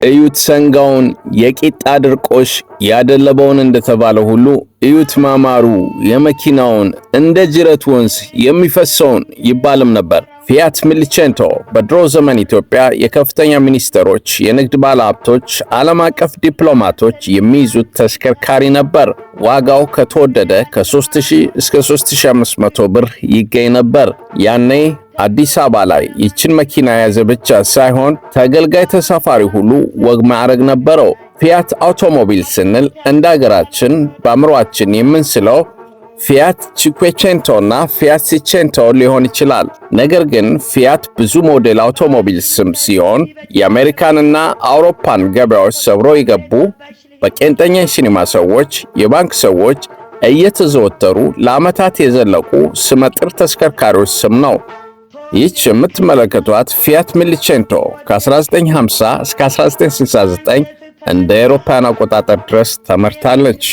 እዩት ሰንጋውን የቂጣ ድርቆሽ ያደለበውን እንደተባለ ሁሉ እዩት ማማሩ የመኪናውን እንደ ጅረት ወንዝ የሚፈሰውን ይባልም ነበር። ፊያት ሚሊቼንቶ በድሮ ዘመን ኢትዮጵያ የከፍተኛ ሚኒስትሮች፣ የንግድ ባለሀብቶች፣ ዓለም አቀፍ ዲፕሎማቶች የሚይዙት ተሽከርካሪ ነበር። ዋጋው ከተወደደ ከ3000 እስከ 3500 ብር ይገኝ ነበር። ያኔ አዲስ አበባ ላይ ይችን መኪና የያዘ ብቻ ሳይሆን ተገልጋይ ተሳፋሪ ሁሉ ወግ ማዕረግ ነበረው። ፊያት አውቶሞቢል ስንል እንደ ሀገራችን በአእምሮአችን የምንስለው ፊያት ቺኩዌቼንቶና ፊያት ሲቼንቶ ሊሆን ይችላል። ነገር ግን ፊያት ብዙ ሞዴል አውቶሞቢል ስም ሲሆን የአሜሪካንና አውሮፓን ገበያዎች ሰብሮ የገቡ በቄንጠኛ የሲኒማ ሰዎች፣ የባንክ ሰዎች እየተዘወተሩ ለዓመታት የዘለቁ ስመጥር ተሽከርካሪዎች ስም ነው። ይህች የምትመለከቷት ፊያት ሚሊቼንቶ ከ1950 እስከ 1969 እንደ አውሮፓውያን አቆጣጠር ድረስ ተመርታለች።